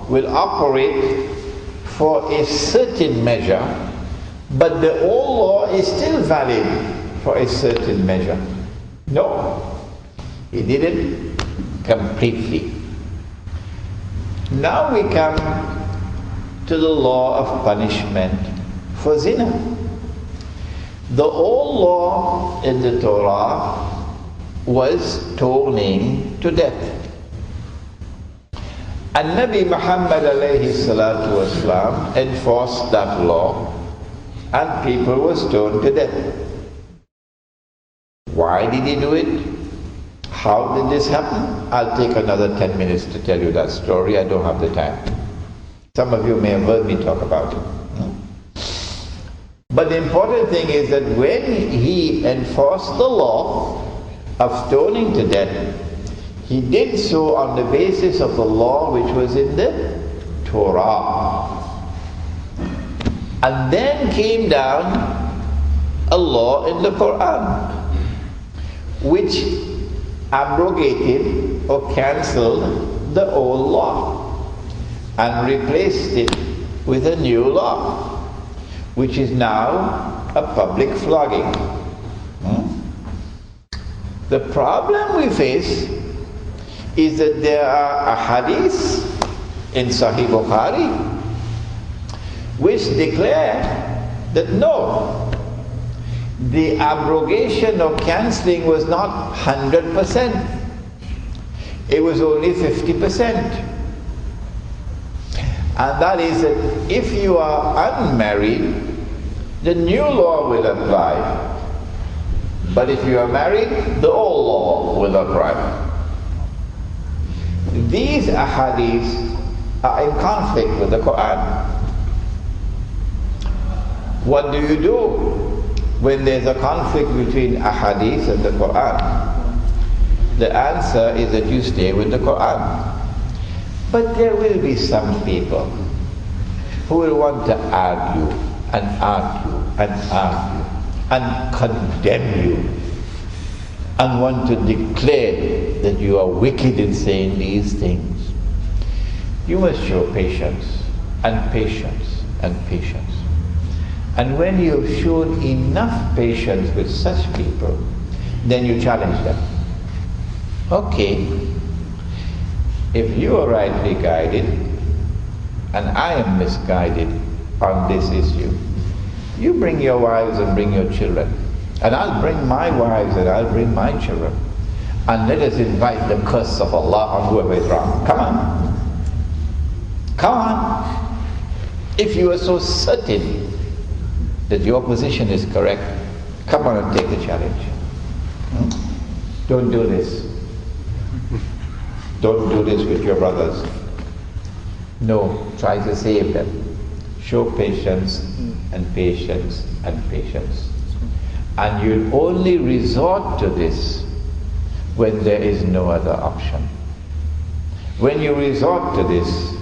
will operate for a certain measure, but the old law is still valid for a certain measure. No, he did it completely. Now we come to the law of punishment for zina. The old law in the Torah was stoning to death. And Nabi Muhammad alayhi salatu wasalam enforced that law, and people were stoned to death. Why did he do it? How did this happen? I'll take another 10 minutes to tell you that story. I don't have the time. Some of you may have heard me talk about it. But the important thing is that when he enforced the law of stoning to death, he did so on the basis of the law which was in the Torah. And then came down a law in the Quran which abrogated or cancelled the old law and replaced it with a new law, which is now a public flogging. The problem we face is that there are ahadith in Sahih Bukhari which declare that no, the abrogation or cancelling was not 100%. It was only 50%. And that is that if you are unmarried, the new law will apply. But if you are married, the old law will apply. These ahadith are in conflict with the Quran. What do you do when there's a conflict between ahadith and the Quran? The answer is that you stay with the Quran. But there will be some people who will want to argue and argue and argue and condemn you and want to declare that you are wicked in saying these things. You must show patience and patience and patience. And when you've shown enough patience with such people, then you challenge them. Okay, if you are rightly guided and I am misguided on this issue, you bring your wives and bring your children, and I'll bring my wives and I'll bring my children, and let us invite the curse of Allah on whoever is wrong. Come on. Come on. If you are so certain that your position is correct, come on and take the challenge. Don't do this. Don't do this with your brothers. No, try to save them. Show patience and patience and patience. And you'll only resort to this when there is no other option. When you resort to this,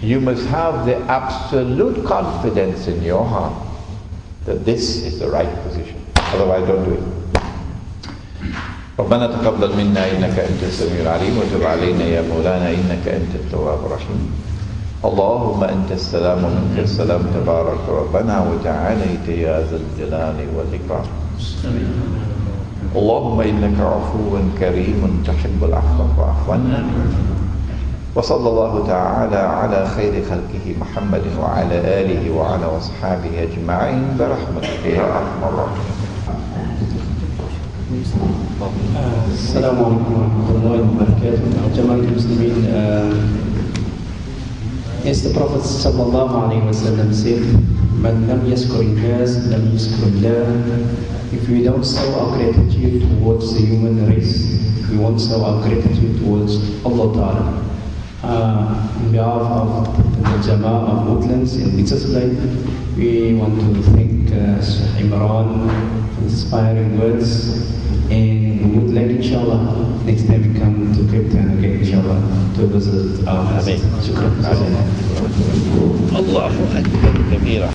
you must have the absolute confidence in your heart that this is the right position. Otherwise, don't do it. ربنا تقبل منا إنك أنت السميع العليم وتب علينا يا مولانا إنك أنت التواب الرحيم. اللهم أنت السلام ومنك السلام تبارك ربنا وتعاليت يا ذا الجلال والإكرام. اللهم إنك عفو كريم تحب العفو فاعف عنا. وصلى الله تعالى على خير خلقه محمد وعلى آله وعلى أصحابه أجمعين برحمتك يا أرحم الراحمين. السلام عليكم ورحمة الله وبركاته. Jama'at Muslimin, as the Prophet sallallahu alaihi wasallam said, "Man lam yaskur al-nas, lam yaskur Allah." If we don't show our gratitude towards the human race, we won't show our gratitude towards Allah Ta'ala. On behalf of the Jama'ah of Woodlands in Mitsaslight, we want to thank Sheikh Imran for inspiring words, and we would like, inshallah, next time we come to Cape Town again, inshallah, to visit our house. Shukran. Allahu Akbar.